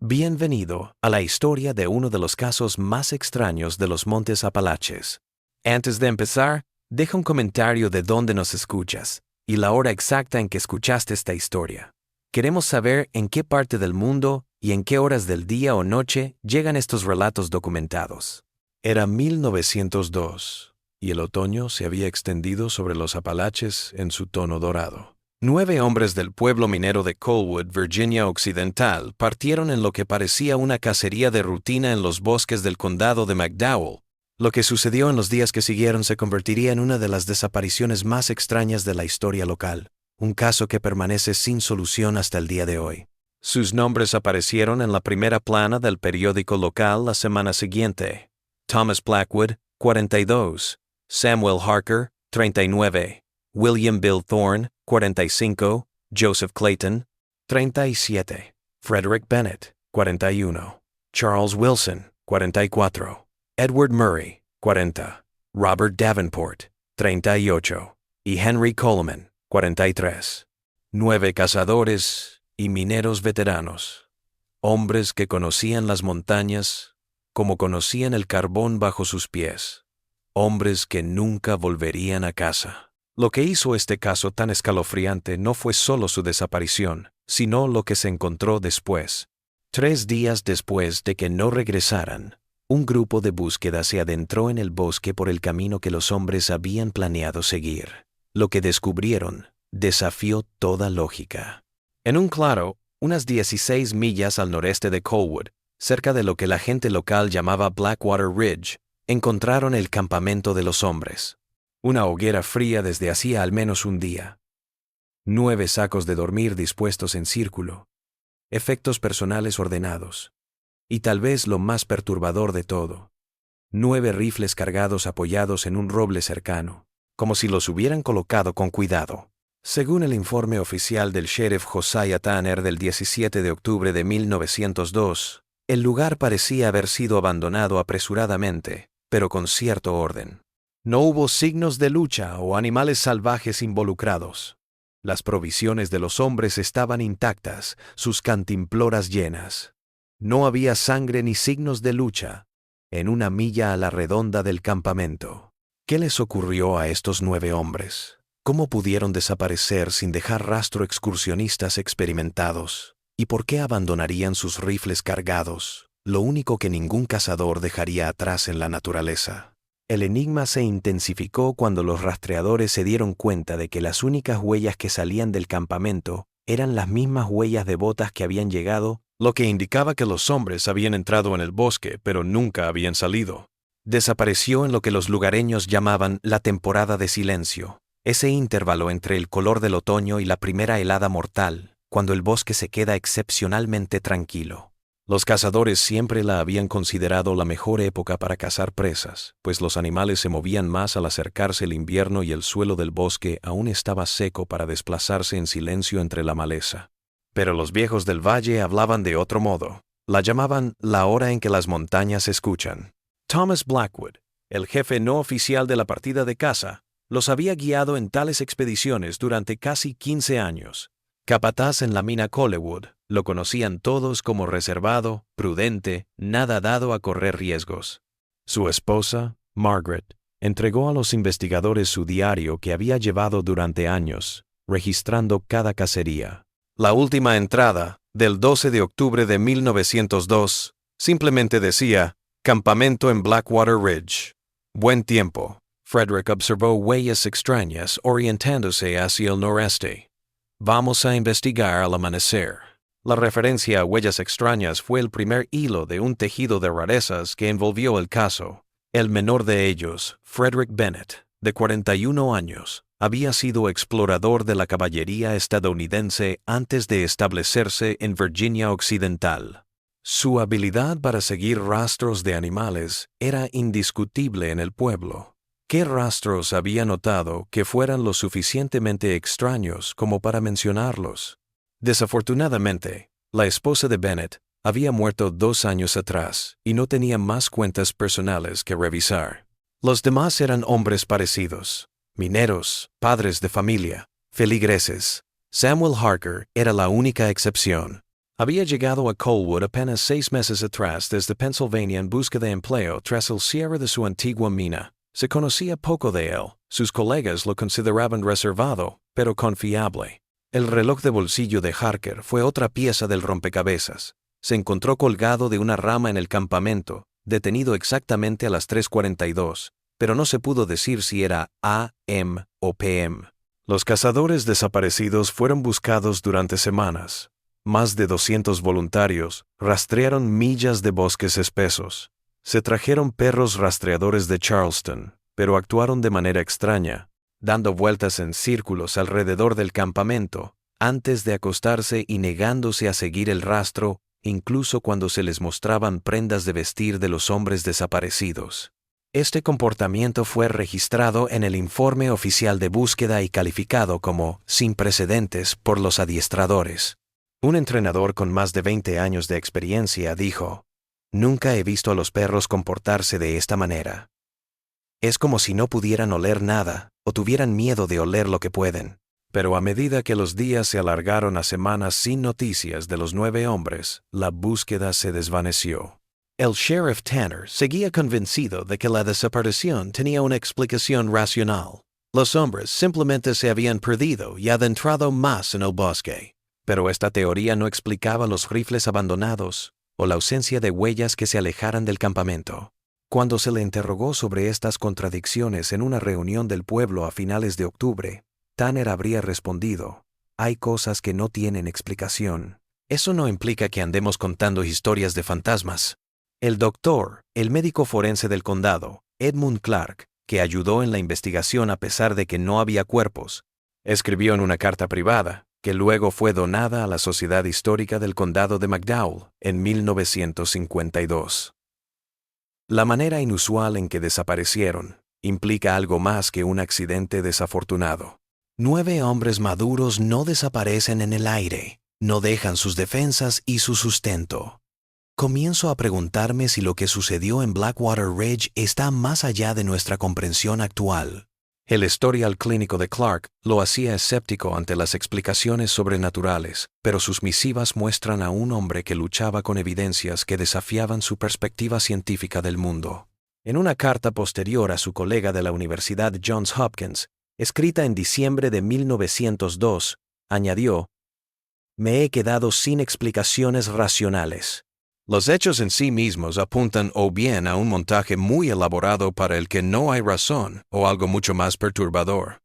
Bienvenido a la historia de uno de los casos más extraños de los Montes Apalaches. Antes de empezar, deja un comentario de dónde nos escuchas y la hora exacta en que escuchaste esta historia. Queremos saber en qué parte del mundo y en qué horas del día o noche llegan estos relatos documentados. Era 1902 y el otoño se había extendido sobre los Apalaches en su tono dorado. 9 hombres del pueblo minero de Colwood, Virginia Occidental, partieron en lo que parecía una cacería de rutina en los bosques del condado de McDowell. Lo que sucedió en los días que siguieron se convertiría en una de las desapariciones más extrañas de la historia local, un caso que permanece sin solución hasta el día de hoy. Sus nombres aparecieron en la primera plana del periódico local la semana siguiente. Thomas Blackwood, 42, Samuel Harker, 39, William Bill Thorne, 45, Joseph Clayton, 37, Frederick Bennett, 41, Charles Wilson, 44, Edward Murray, 40, Robert Davenport, 38, y Henry Coleman, 43. 9 cazadores y mineros veteranos, hombres que conocían las montañas como conocían el carbón bajo sus pies, hombres que nunca volverían a casa. Lo que hizo este caso tan escalofriante no fue solo su desaparición, sino lo que se encontró después. 3 días después de que no regresaran, un grupo de búsqueda se adentró en el bosque por el camino que los hombres habían planeado seguir. Lo que descubrieron desafió toda lógica. En un claro, unas 16 millas al noreste de Colwood, cerca de lo que la gente local llamaba Blackwater Ridge, encontraron el campamento de los hombres. Una hoguera fría desde hacía al menos un día. 9 sacos de dormir dispuestos en círculo. Efectos personales ordenados. Y tal vez lo más perturbador de todo, 9 rifles cargados apoyados en un roble cercano, como si los hubieran colocado con cuidado. Según el informe oficial del sheriff Josiah Tanner del 17 de octubre de 1902, el lugar parecía haber sido abandonado apresuradamente, pero con cierto orden. No hubo signos de lucha o animales salvajes involucrados. Las provisiones de los hombres estaban intactas, sus cantimploras llenas. No había sangre ni signos de lucha en una milla a la redonda del campamento. ¿Qué les ocurrió a estos 9 hombres? ¿Cómo pudieron desaparecer sin dejar rastro excursionistas experimentados? ¿Y por qué abandonarían sus rifles cargados, lo único que ningún cazador dejaría atrás en la naturaleza? El enigma se intensificó cuando los rastreadores se dieron cuenta de que las únicas huellas que salían del campamento eran las mismas huellas de botas que habían llegado, lo que indicaba que los hombres habían entrado en el bosque, pero nunca habían salido. Desapareció en lo que los lugareños llamaban la temporada de silencio, ese intervalo entre el color del otoño y la primera helada mortal, cuando el bosque se queda excepcionalmente tranquilo. Los cazadores siempre la habían considerado la mejor época para cazar presas, pues los animales se movían más al acercarse el invierno y el suelo del bosque aún estaba seco para desplazarse en silencio entre la maleza. Pero los viejos del valle hablaban de otro modo. La llamaban la hora en que las montañas escuchan. Thomas Blackwood, el jefe no oficial de la partida de caza, los había guiado en tales expediciones durante casi 15 años. Capataz en la mina Colwood, lo conocían todos como reservado, prudente, nada dado a correr riesgos. Su esposa, Margaret, entregó a los investigadores su diario que había llevado durante años, registrando cada cacería. La última entrada, del 12 de octubre de 1902, simplemente decía, Campamento en Blackwater Ridge. Buen tiempo. Frederick observó huellas extrañas orientándose hacia el noreste. Vamos a investigar al amanecer. La referencia a huellas extrañas fue el primer hilo de un tejido de rarezas que envolvió el caso. El menor de ellos, Frederick Bennett, de 41 años, había sido explorador de la caballería estadounidense antes de establecerse en Virginia Occidental. Su habilidad para seguir rastros de animales era indiscutible en el pueblo. ¿Qué rastros había notado que fueran lo suficientemente extraños como para mencionarlos? Desafortunadamente, la esposa de Bennett había muerto 2 años atrás y no tenía más cuentas personales que revisar. Los demás eran hombres parecidos, mineros, padres de familia, feligreses. Samuel Harker era la única excepción. Había llegado a Colwood apenas 6 meses atrás desde Pennsylvania en busca de empleo tras el cierre de su antigua mina. Se conocía poco de él, sus colegas lo consideraban reservado, pero confiable. El reloj de bolsillo de Harker fue otra pieza del rompecabezas. Se encontró colgado de una rama en el campamento, detenido exactamente a las 3:42, pero no se pudo decir si era AM o PM. Los cazadores desaparecidos fueron buscados durante semanas. Más de 200 voluntarios rastrearon millas de bosques espesos. Se trajeron perros rastreadores de Charleston, pero actuaron de manera extraña, dando vueltas en círculos alrededor del campamento, antes de acostarse y negándose a seguir el rastro, incluso cuando se les mostraban prendas de vestir de los hombres desaparecidos. Este comportamiento fue registrado en el informe oficial de búsqueda y calificado como sin precedentes por los adiestradores. Un entrenador con más de 20 años de experiencia dijo: «Nunca he visto a los perros comportarse de esta manera. Es como si no pudieran oler nada o tuvieran miedo de oler lo que pueden». Pero a medida que los días se alargaron a semanas sin noticias de los 9 hombres, la búsqueda se desvaneció. El sheriff Tanner seguía convencido de que la desaparición tenía una explicación racional. Los hombres simplemente se habían perdido y adentrado más en el bosque. Pero esta teoría no explicaba los rifles abandonados o la ausencia de huellas que se alejaran del campamento. Cuando se le interrogó sobre estas contradicciones en una reunión del pueblo a finales de octubre, Tanner habría respondido: «Hay cosas que no tienen explicación. Eso no implica que andemos contando historias de fantasmas». El doctor, el médico forense del condado, Edmund Clark, que ayudó en la investigación a pesar de que no había cuerpos, escribió en una carta privada, que luego fue donada a la Sociedad Histórica del Condado de McDowell en 1952. La manera inusual en que desaparecieron implica algo más que un accidente desafortunado. 9 hombres maduros no desaparecen en el aire, no dejan sus defensas y su sustento. Comienzo a preguntarme si lo que sucedió en Blackwater Ridge está más allá de nuestra comprensión actual. El historial clínico de Clark lo hacía escéptico ante las explicaciones sobrenaturales, pero sus misivas muestran a un hombre que luchaba con evidencias que desafiaban su perspectiva científica del mundo. En una carta posterior a su colega de la Universidad Johns Hopkins, escrita en diciembre de 1902, añadió: «Me he quedado sin explicaciones racionales. Los hechos en sí mismos apuntan o bien a un montaje muy elaborado para el que no hay razón o algo mucho más perturbador.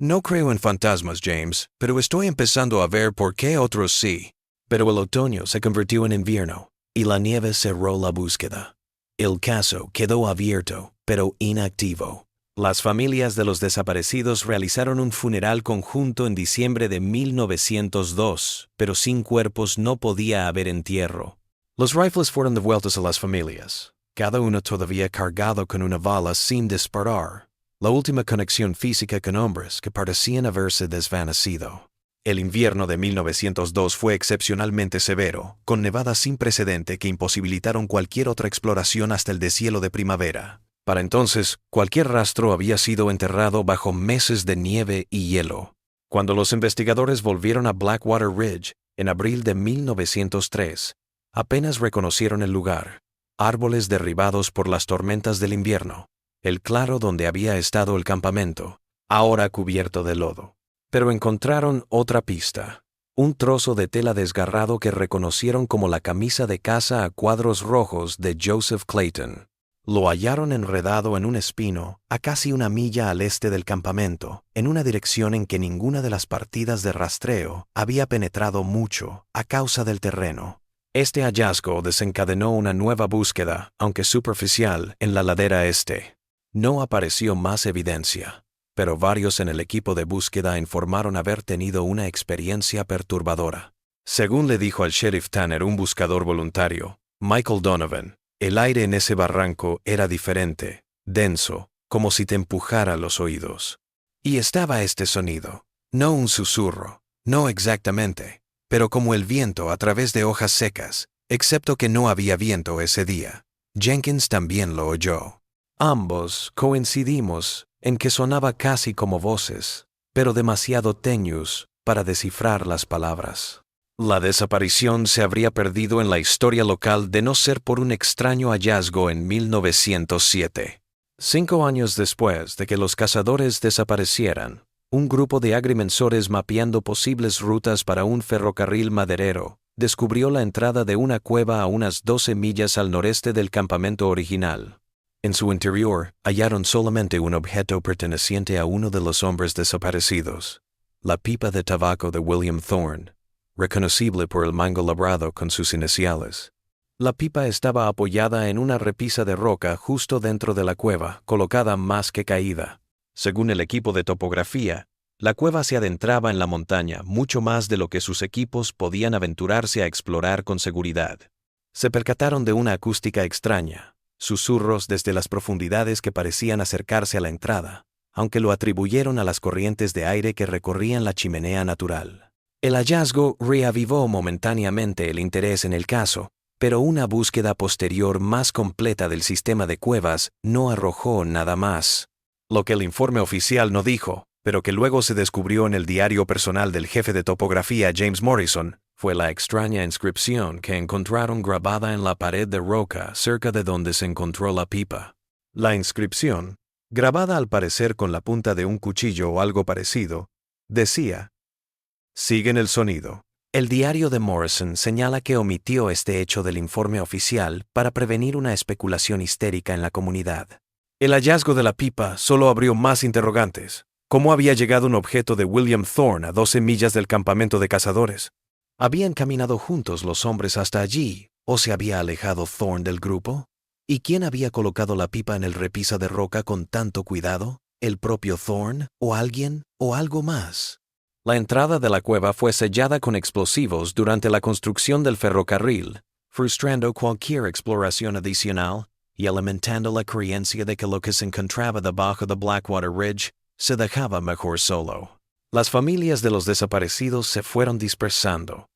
No creo en fantasmas, James, pero estoy empezando a ver por qué otros sí». Pero el otoño se convirtió en invierno y la nieve cerró la búsqueda. El caso quedó abierto, pero inactivo. Las familias de los desaparecidos realizaron un funeral conjunto en diciembre de 1902, pero sin cuerpos no podía haber entierro. Los rifles fueron devueltos a las familias, cada uno todavía cargado con una bala sin disparar, la última conexión física con hombres que parecían haberse desvanecido. El invierno de 1902 fue excepcionalmente severo, con nevadas sin precedente que imposibilitaron cualquier otra exploración hasta el deshielo de primavera. Para entonces, cualquier rastro había sido enterrado bajo meses de nieve y hielo. Cuando los investigadores volvieron a Blackwater Ridge, en abril de 1903, apenas reconocieron el lugar: árboles derribados por las tormentas del invierno, el claro donde había estado el campamento, ahora cubierto de lodo. Pero encontraron otra pista: un trozo de tela desgarrado que reconocieron como la camisa de casa a cuadros rojos de Joseph Clayton. Lo hallaron enredado en un espino a casi 1 milla al este del campamento, en una dirección en que ninguna de las partidas de rastreo había penetrado mucho a causa del terreno. Este hallazgo desencadenó una nueva búsqueda, aunque superficial, en la ladera este. No apareció más evidencia, pero varios en el equipo de búsqueda informaron haber tenido una experiencia perturbadora. Según le dijo al sheriff Tanner un buscador voluntario, Michael Donovan, el aire en ese barranco era diferente, denso, como si te empujara los oídos. Y estaba este sonido, no un susurro, no exactamente, pero como el viento a través de hojas secas, excepto que no había viento ese día. Jenkins también lo oyó. Ambos coincidimos en que sonaba casi como voces, pero demasiado tenues para descifrar las palabras. La desaparición se habría perdido en la historia local de no ser por un extraño hallazgo en 1907. 5 años después de que los cazadores desaparecieran, un grupo de agrimensores mapeando posibles rutas para un ferrocarril maderero descubrió la entrada de una cueva a unas 12 millas al noreste del campamento original. En su interior hallaron solamente un objeto perteneciente a uno de los hombres desaparecidos, la pipa de tabaco de William Thorne, reconocible por el mango labrado con sus iniciales. La pipa estaba apoyada en una repisa de roca justo dentro de la cueva, colocada más que caída. Según el equipo de topografía, la cueva se adentraba en la montaña mucho más de lo que sus equipos podían aventurarse a explorar con seguridad. Se percataron de una acústica extraña, susurros desde las profundidades que parecían acercarse a la entrada, aunque lo atribuyeron a las corrientes de aire que recorrían la chimenea natural. El hallazgo reavivó momentáneamente el interés en el caso, pero una búsqueda posterior más completa del sistema de cuevas no arrojó nada más. Lo que el informe oficial no dijo, pero que luego se descubrió en el diario personal del jefe de topografía James Morrison, fue la extraña inscripción que encontraron grabada en la pared de roca cerca de donde se encontró la pipa. La inscripción, grabada al parecer con la punta de un cuchillo o algo parecido, decía: «Siguen el sonido». El diario de Morrison señala que omitió este hecho del informe oficial para prevenir una especulación histérica en la comunidad. El hallazgo de la pipa solo abrió más interrogantes. ¿Cómo había llegado un objeto de William Thorne a 12 millas del campamento de cazadores? ¿Habían caminado juntos los hombres hasta allí, o se había alejado Thorne del grupo? ¿Y quién había colocado la pipa en el repisa de roca con tanto cuidado? ¿El propio Thorne, o alguien, o algo más? La entrada de la cueva fue sellada con explosivos durante la construcción del ferrocarril, frustrando cualquier exploración adicional y alimentando la creencia de que lo que se encontraba debajo de Blackwater Ridge se dejaba mejor solo. Las familias de los desaparecidos se fueron dispersando.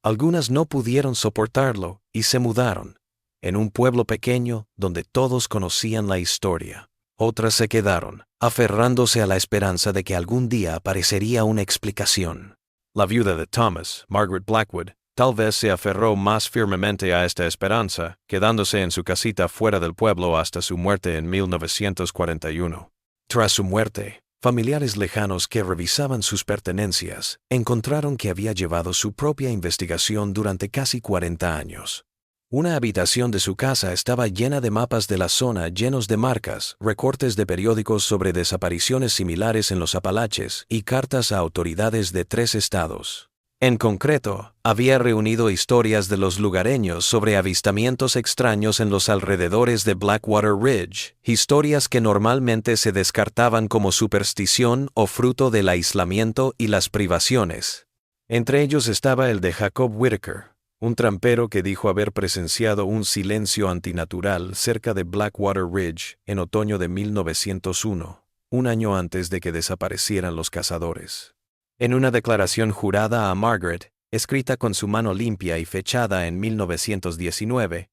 Algunas no pudieron soportarlo y se mudaron, en un pueblo pequeño donde todos conocían la historia. Otras se quedaron, aferrándose a la esperanza de que algún día aparecería una explicación. La viuda de Thomas, Margaret Blackwood, tal vez se aferró más firmemente a esta esperanza, quedándose en su casita fuera del pueblo hasta su muerte en 1941. Tras su muerte, familiares lejanos que revisaban sus pertenencias encontraron que había llevado su propia investigación durante casi 40 años. Una habitación de su casa estaba llena de mapas de la zona llenos de marcas, recortes de periódicos sobre desapariciones similares en los Apalaches y cartas a autoridades de 3 estados. En concreto, había reunido historias de los lugareños sobre avistamientos extraños en los alrededores de Blackwater Ridge, historias que normalmente se descartaban como superstición o fruto del aislamiento y las privaciones. Entre ellos estaba el de Jacob Whittaker, un trampero que dijo haber presenciado un silencio antinatural cerca de Blackwater Ridge en otoño de 1901, un año antes de que desaparecieran los cazadores. En una declaración jurada a Margaret, escrita con su mano limpia y fechada en 1919,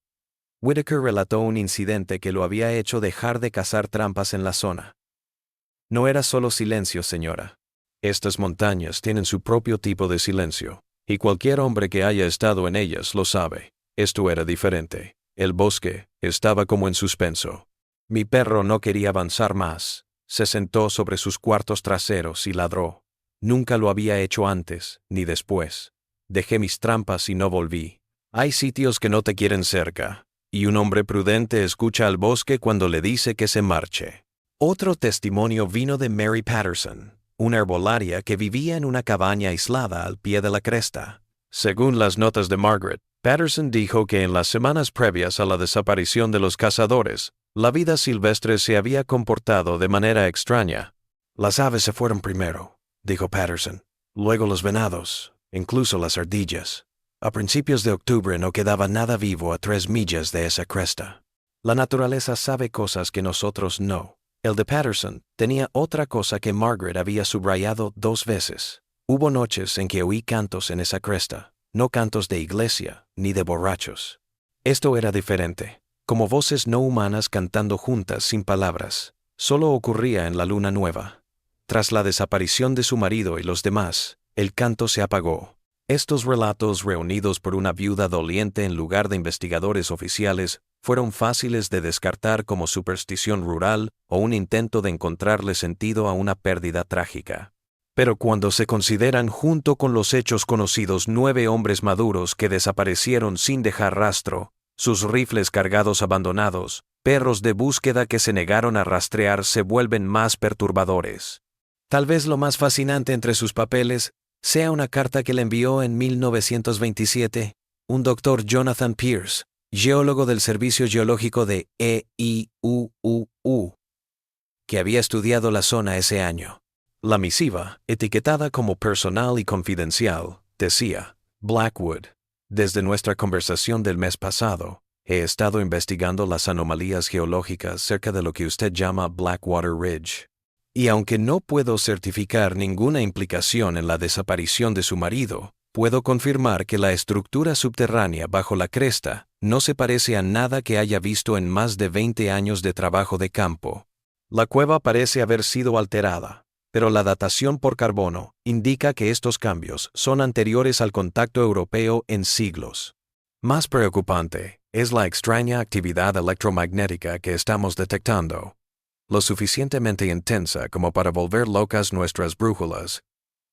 Whittaker relató un incidente que lo había hecho dejar de cazar trampas en la zona. No era solo silencio, señora. Estas montañas tienen su propio tipo de silencio, y cualquier hombre que haya estado en ellas lo sabe. Esto era diferente. El bosque estaba como en suspenso. Mi perro no quería avanzar más. Se sentó sobre sus cuartos traseros y ladró. Nunca lo había hecho antes, ni después. Dejé mis trampas y no volví. Hay sitios que no te quieren cerca, y un hombre prudente escucha al bosque cuando le dice que se marche. Otro testimonio vino de Mary Patterson, una herbolaria que vivía en una cabaña aislada al pie de la cresta. Según las notas de Margaret, Patterson dijo que en las semanas previas a la desaparición de los cazadores, la vida silvestre se había comportado de manera extraña. Las aves se fueron primero, dijo Patterson, luego los venados, incluso las ardillas. A principios de octubre no quedaba nada vivo a 3 millas de esa cresta. La naturaleza sabe cosas que nosotros no. El de Patterson tenía otra cosa que Margaret había subrayado 2 veces. Hubo noches en que oí cantos en esa cresta, no cantos de iglesia ni de borrachos. Esto era diferente, como voces no humanas cantando juntas sin palabras. Solo ocurría en la luna nueva. Tras la desaparición de su marido y los demás, el canto se apagó. Estos relatos, reunidos por una viuda doliente en lugar de investigadores oficiales, fueron fáciles de descartar como superstición rural o un intento de encontrarle sentido a una pérdida trágica. Pero cuando se consideran junto con los hechos conocidos 9 hombres maduros que desaparecieron sin dejar rastro, sus rifles cargados abandonados, perros de búsqueda que se negaron a rastrear se vuelven más perturbadores. Tal vez lo más fascinante entre sus papeles sea una carta que le envió en 1927 un doctor Jonathan Pierce, geólogo del Servicio Geológico de EIUUU, que había estudiado la zona ese año. La misiva, etiquetada como personal y confidencial, decía: Blackwood, desde nuestra conversación del mes pasado, he estado investigando las anomalías geológicas cerca de lo que usted llama Blackwater Ridge. Y aunque no puedo certificar ninguna implicación en la desaparición de su marido, puedo confirmar que la estructura subterránea bajo la cresta no se parece a nada que haya visto en más de 20 años de trabajo de campo. La cueva parece haber sido alterada, pero la datación por carbono indica que estos cambios son anteriores al contacto europeo en siglos. Más preocupante es la extraña actividad electromagnética que estamos detectando, lo suficientemente intensa como para volver locas nuestras brújulas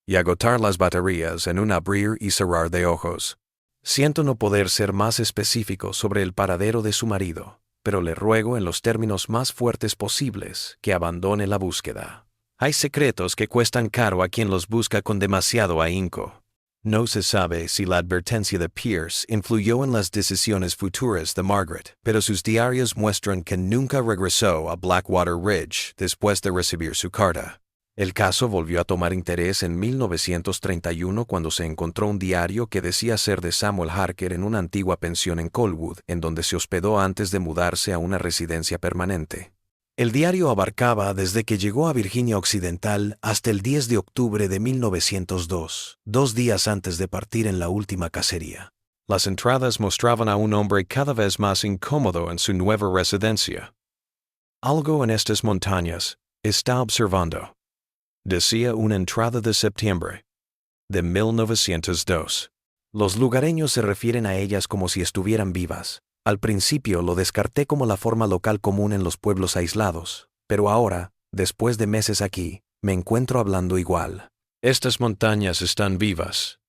y agotar las baterías en un abrir y cerrar de ojos. Siento no poder ser más específico sobre el paradero de su marido, pero le ruego en los términos más fuertes posibles que abandone la búsqueda. Hay secretos que cuestan caro a quien los busca con demasiado ahínco. No se sabe si la advertencia de Pierce influyó en las decisiones futuras de Margaret, pero sus diarios muestran que nunca regresó a Blackwater Ridge después de recibir su carta. El caso volvió a tomar interés en 1931 cuando se encontró un diario que decía ser de Samuel Harker en una antigua pensión en Colwood, en donde se hospedó antes de mudarse a una residencia permanente. El diario abarcaba desde que llegó a Virginia Occidental hasta el 10 de octubre de 1902, 2 días antes de partir en la última cacería. Las entradas mostraban a un hombre cada vez más incómodo en su nueva residencia. Algo en estas montañas está observando, decía una entrada de septiembre de 1902. Los lugareños se refieren a ellas como si estuvieran vivas. Al principio lo descarté como la forma local común en los pueblos aislados, pero ahora, después de meses aquí, me encuentro hablando igual. Estas montañas están vivas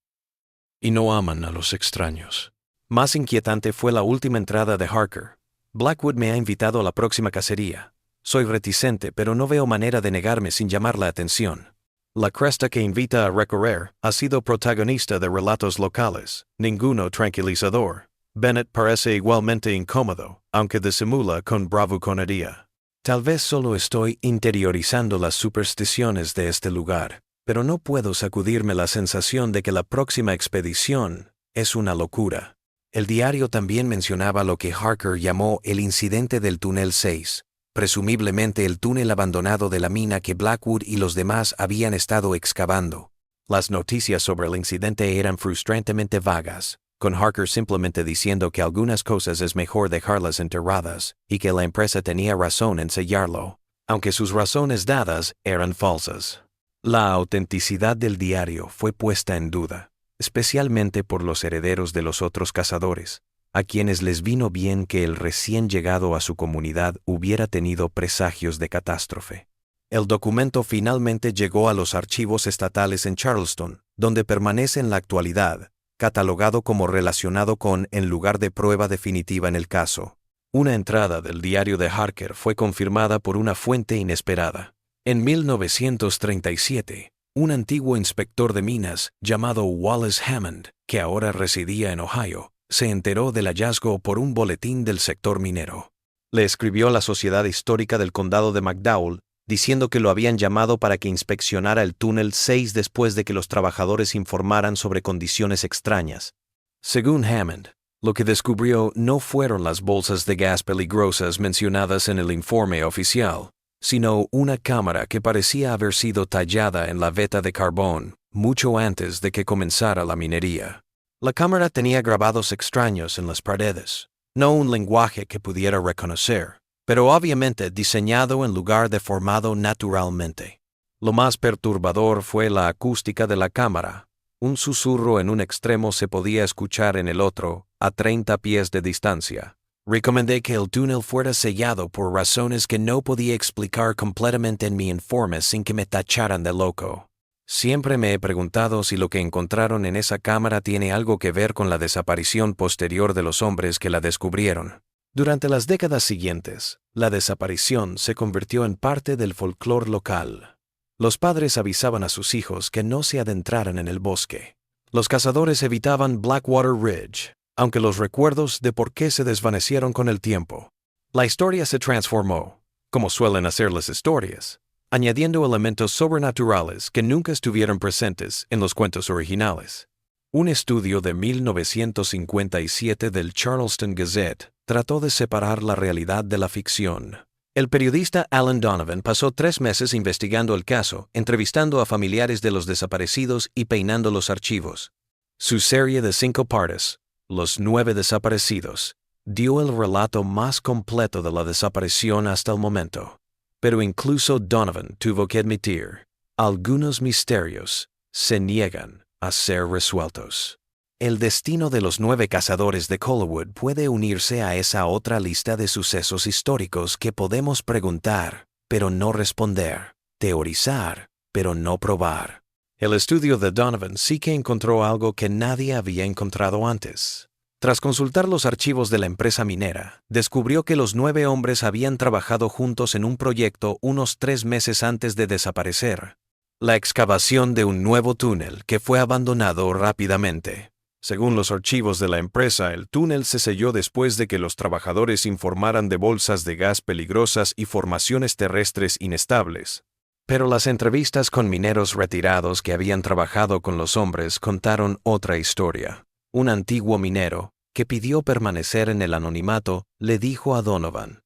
y no aman a los extraños. Más inquietante fue la última entrada de Harker. Blackwood me ha invitado a la próxima cacería. Soy reticente, pero no veo manera de negarme sin llamar la atención. La cresta que invita a recorrer ha sido protagonista de relatos locales, ninguno tranquilizador. Bennett parece igualmente incómodo, aunque disimula con bravuconería. Tal vez solo estoy interiorizando las supersticiones de este lugar, pero no puedo sacudirme la sensación de que la próxima expedición es una locura. El diario también mencionaba lo que Harker llamó el incidente del túnel 6, presumiblemente el túnel abandonado de la mina que Blackwood y los demás habían estado excavando. Las noticias sobre el incidente eran frustrantemente vagas, con Harker simplemente diciendo que algunas cosas es mejor dejarlas enterradas, y que la empresa tenía razón en sellarlo, aunque sus razones dadas eran falsas. La autenticidad del diario fue puesta en duda, especialmente por los herederos de los otros cazadores, a quienes les vino bien que el recién llegado a su comunidad hubiera tenido presagios de catástrofe. El documento finalmente llegó a los archivos estatales en Charleston, donde permanece en la actualidad, catalogado como relacionado con en lugar de prueba definitiva en el caso. Una entrada del diario de Harker fue confirmada por una fuente inesperada. En 1937, un antiguo inspector de minas llamado Wallace Hammond, que ahora residía en Ohio, se enteró del hallazgo por un boletín del sector minero. Le escribió a la Sociedad Histórica del Condado de McDowell diciendo que lo habían llamado para que inspeccionara el túnel 6 después de que los trabajadores informaran sobre condiciones extrañas. Según Hammond, lo que descubrió no fueron las bolsas de gas peligrosas mencionadas en el informe oficial, sino una cámara que parecía haber sido tallada en la veta de carbón mucho antes de que comenzara la minería. La cámara tenía grabados extraños en las paredes, no un lenguaje que pudiera reconocer, pero obviamente diseñado en lugar de formado naturalmente. Lo más perturbador fue la acústica de la cámara. Un susurro en un extremo se podía escuchar en el otro, a 30 pies de distancia. Recomendé que el túnel fuera sellado por razones que no podía explicar completamente en mi informe sin que me tacharan de loco. Siempre me he preguntado si lo que encontraron en esa cámara tiene algo que ver con la desaparición posterior de los hombres que la descubrieron. Durante las décadas siguientes, la desaparición se convirtió en parte del folclore local. Los padres avisaban a sus hijos que no se adentraran en el bosque. Los cazadores evitaban Blackwater Ridge, aunque los recuerdos de por qué se desvanecieron con el tiempo. La historia se transformó, como suelen hacer las historias, añadiendo elementos sobrenaturales que nunca estuvieron presentes en los cuentos originales. Un estudio de 1957 del Charleston Gazette trató de separar la realidad de la ficción. El periodista Alan Donovan pasó 3 meses investigando el caso, entrevistando a familiares de los desaparecidos y peinando los archivos. Su serie de 5 partes, Los 9 desaparecidos, dio el relato más completo de la desaparición hasta el momento. Pero incluso Donovan tuvo que admitir, algunos misterios se niegan a ser resueltos. El destino de los 9 cazadores de Colwood puede unirse a esa otra lista de sucesos históricos que podemos preguntar, pero no responder, teorizar, pero no probar. El estudio de Donovan sí que encontró algo que nadie había encontrado antes. Tras consultar los archivos de la empresa minera, descubrió que los 9 hombres habían trabajado juntos en un proyecto unos 3 meses antes de desaparecer. La excavación de un nuevo túnel que fue abandonado rápidamente. Según los archivos de la empresa, el túnel se selló después de que los trabajadores informaran de bolsas de gas peligrosas y formaciones terrestres inestables. Pero las entrevistas con mineros retirados que habían trabajado con los hombres contaron otra historia. Un antiguo minero, que pidió permanecer en el anonimato, le dijo a Donovan: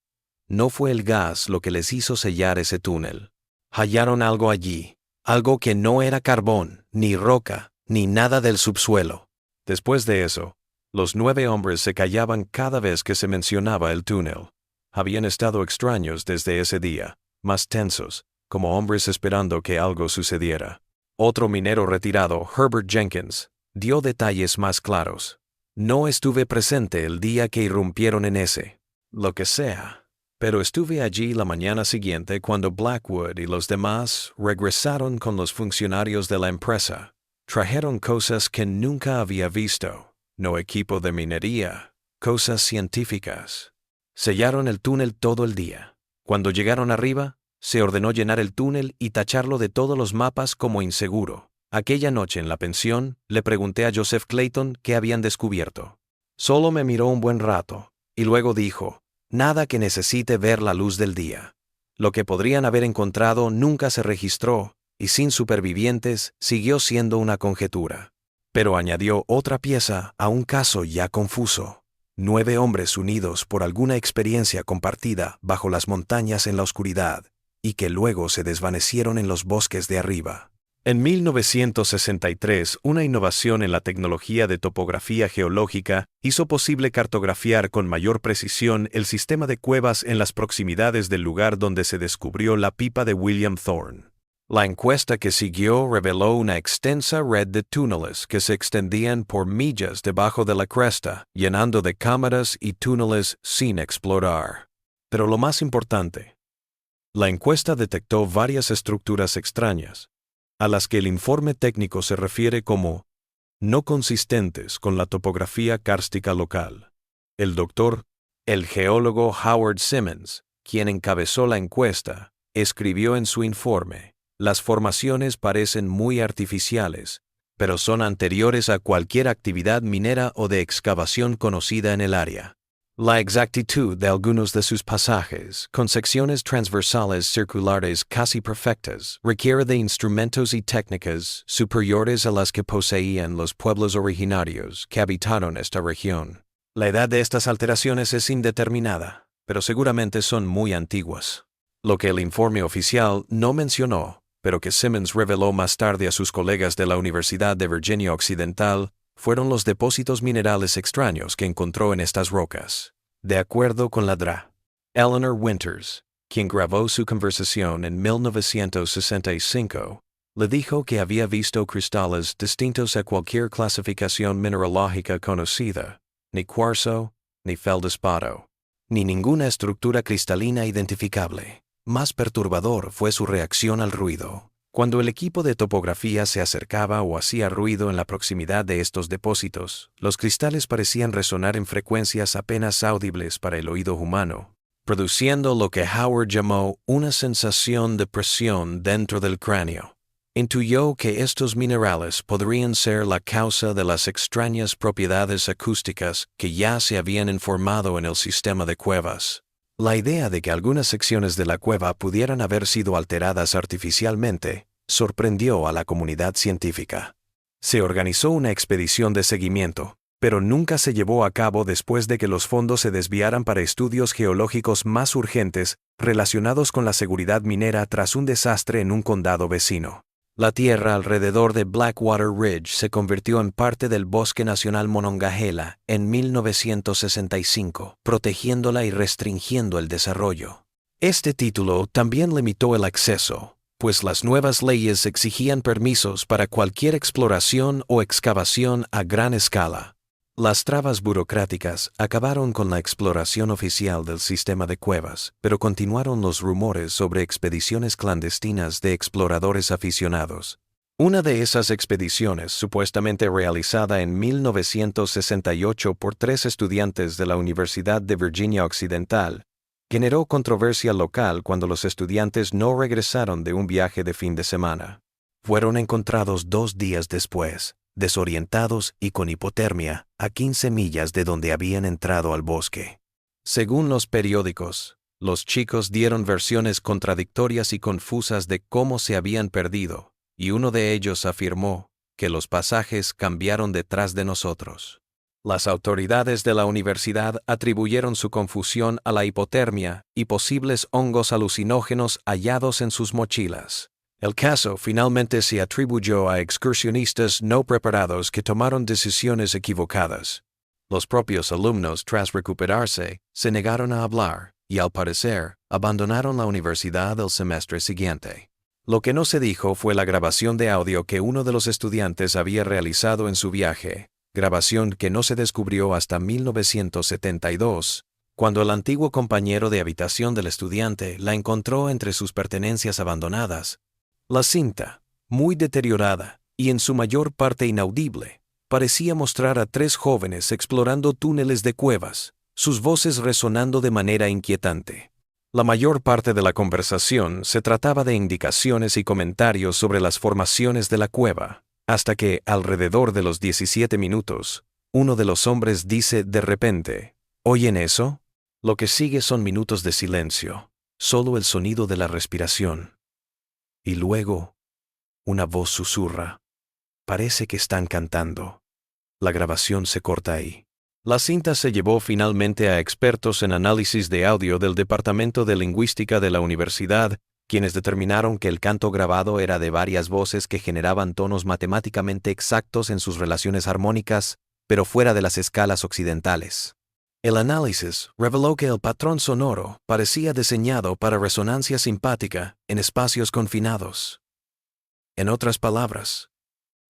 no fue el gas lo que les hizo sellar ese túnel. Hallaron algo allí, algo que no era carbón, ni roca, ni nada del subsuelo. Después de eso, los 9 hombres se callaban cada vez que se mencionaba el túnel. Habían estado extraños desde ese día, más tensos, como hombres esperando que algo sucediera. Otro minero retirado, Herbert Jenkins, dio detalles más claros. No estuve presente el día que irrumpieron en ese, lo que sea, pero estuve allí la mañana siguiente cuando Blackwood y los demás regresaron con los funcionarios de la empresa. Trajeron cosas que nunca había visto, no equipo de minería, cosas científicas. Sellaron el túnel todo el día. Cuando llegaron arriba, se ordenó llenar el túnel y tacharlo de todos los mapas como inseguro. Aquella noche en la pensión, le pregunté a Joseph Clayton qué habían descubierto. Solo me miró un buen rato, y luego dijo: nada que necesite ver la luz del día. Lo que podrían haber encontrado nunca se registró, y sin supervivientes siguió siendo una conjetura. Pero añadió otra pieza a un caso ya confuso. 9 hombres unidos por alguna experiencia compartida bajo las montañas en la oscuridad, y que luego se desvanecieron en los bosques de arriba. En 1963, una innovación en la tecnología de topografía geológica hizo posible cartografiar con mayor precisión el sistema de cuevas en las proximidades del lugar donde se descubrió la pipa de William Thorne. La encuesta que siguió reveló una extensa red de túneles que se extendían por millas debajo de la cresta, llenando de cámaras y túneles sin explorar. Pero lo más importante, la encuesta detectó varias estructuras extrañas, a las que el informe técnico se refiere como no consistentes con la topografía kárstica local. El geólogo Howard Simmons, quien encabezó la encuesta, escribió en su informe: las formaciones parecen muy artificiales, pero son anteriores a cualquier actividad minera o de excavación conocida en el área. La exactitud de algunos de sus pasajes, con secciones transversales circulares casi perfectas, requiere de instrumentos y técnicas superiores a las que poseían los pueblos originarios que habitaron esta región. La edad de estas alteraciones es indeterminada, pero seguramente son muy antiguas. Lo que el informe oficial no mencionó, pero que Simmons reveló más tarde a sus colegas de la Universidad de Virginia Occidental, fueron los depósitos minerales extraños que encontró en estas rocas. De acuerdo con la Dra. Eleanor Winters, quien grabó su conversación en 1965, Le dijo que había visto cristales distintos a cualquier clasificación mineralógica conocida, ni cuarzo, ni feldespato, ni ninguna estructura cristalina identificable. Más perturbador fue su reacción al ruido. Cuando el equipo de topografía se acercaba o hacía ruido en la proximidad de estos depósitos, los cristales parecían resonar en frecuencias apenas audibles para el oído humano, produciendo lo que Howard llamó una sensación de presión dentro del cráneo. Intuyó que estos minerales podrían ser la causa de las extrañas propiedades acústicas que ya se habían informado en el sistema de cuevas. La idea de que algunas secciones de la cueva pudieran haber sido alteradas artificialmente sorprendió a la comunidad científica. Se organizó una expedición de seguimiento, pero nunca se llevó a cabo después de que los fondos se desviaran para estudios geológicos más urgentes relacionados con la seguridad minera tras un desastre en un condado vecino. La tierra alrededor de Blackwater Ridge se convirtió en parte del Bosque Nacional Monongahela en 1965, protegiéndola y restringiendo el desarrollo. Este título también limitó el acceso, pues las nuevas leyes exigían permisos para cualquier exploración o excavación a gran escala. Las trabas burocráticas acabaron con la exploración oficial del sistema de cuevas, pero continuaron los rumores sobre expediciones clandestinas de exploradores aficionados. Una de esas expediciones, supuestamente realizada en 1968 por 3 estudiantes de la Universidad de Virginia Occidental, generó controversia local cuando los estudiantes no regresaron de un viaje de fin de semana. Fueron encontrados 2 días después, desorientados y con hipotermia, a 15 millas de donde habían entrado al bosque. Según los periódicos, los chicos dieron versiones contradictorias y confusas de cómo se habían perdido, y uno de ellos afirmó que los pasajes cambiaron detrás de nosotros. Las autoridades de la universidad atribuyeron su confusión a la hipotermia y posibles hongos alucinógenos hallados en sus mochilas. El caso finalmente se atribuyó a excursionistas no preparados que tomaron decisiones equivocadas. Los propios alumnos, tras recuperarse, se negaron a hablar y, al parecer, abandonaron la universidad el semestre siguiente. Lo que no se dijo fue la grabación de audio que uno de los estudiantes había realizado en su viaje, grabación que no se descubrió hasta 1972, cuando el antiguo compañero de habitación del estudiante la encontró entre sus pertenencias abandonadas. La cinta, muy deteriorada y en su mayor parte inaudible, parecía mostrar a 3 jóvenes explorando túneles de cuevas, sus voces resonando de manera inquietante. La mayor parte de la conversación se trataba de indicaciones y comentarios sobre las formaciones de la cueva, hasta que, alrededor de los 17 minutos, uno de los hombres dice de repente, ¿oyen eso? Lo que sigue son minutos de silencio, solo el sonido de la respiración. Y luego, una voz susurra. Parece que están cantando. La grabación se corta ahí. La cinta se llevó finalmente a expertos en análisis de audio del Departamento de Lingüística de la universidad, quienes determinaron que el canto grabado era de varias voces que generaban tonos matemáticamente exactos en sus relaciones armónicas, pero fuera de las escalas occidentales. El análisis reveló que el patrón sonoro parecía diseñado para resonancia simpática en espacios confinados. En otras palabras,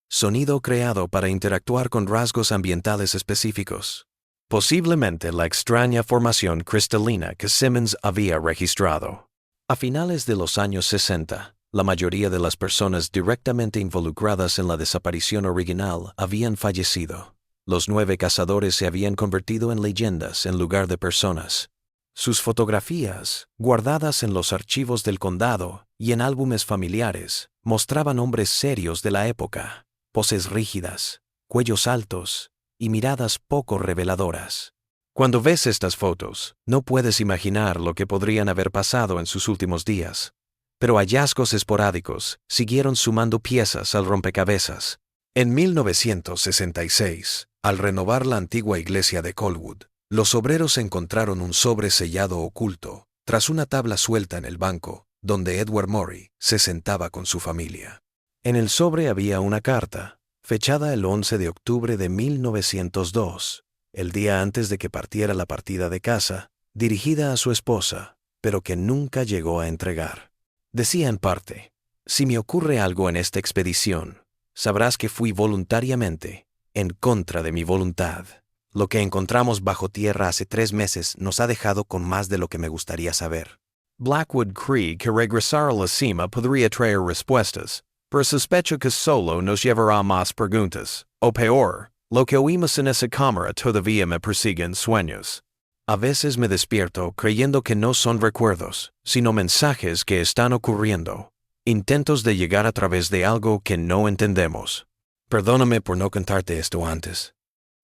sonido creado para interactuar con rasgos ambientales específicos. Posiblemente la extraña formación cristalina que Simmons había registrado. A finales de los años 60, la mayoría de las personas directamente involucradas en la desaparición original habían fallecido. Los 9 cazadores se habían convertido en leyendas en lugar de personas. Sus fotografías, guardadas en los archivos del condado y en álbumes familiares, mostraban hombres serios de la época, poses rígidas, cuellos altos y miradas poco reveladoras. Cuando ves estas fotos, no puedes imaginar lo que podrían haber pasado en sus últimos días. Pero hallazgos esporádicos siguieron sumando piezas al rompecabezas. En 1966, al renovar la antigua iglesia de Colwood, los obreros encontraron un sobre sellado oculto, tras una tabla suelta en el banco, donde Edward Murray se sentaba con su familia. En el sobre había una carta, fechada el 11 de octubre de 1902, el día antes de que partiera la partida de caza, dirigida a su esposa, pero que nunca llegó a entregar. Decía en parte, Si me ocurre algo en esta expedición, sabrás que fui voluntariamente, en contra de mi voluntad. Lo que encontramos bajo tierra hace 3 meses nos ha dejado con más de lo que me gustaría saber. Blackwood cree que regresar a la cima podría traer respuestas, pero sospecho que solo nos llevará más preguntas, o peor, lo que oímos en esa cámara todavía me persiguen sueños. A veces me despierto creyendo que no son recuerdos, sino mensajes que están ocurriendo, intentos de llegar a través de algo que no entendemos. Perdóname por no contarte esto antes.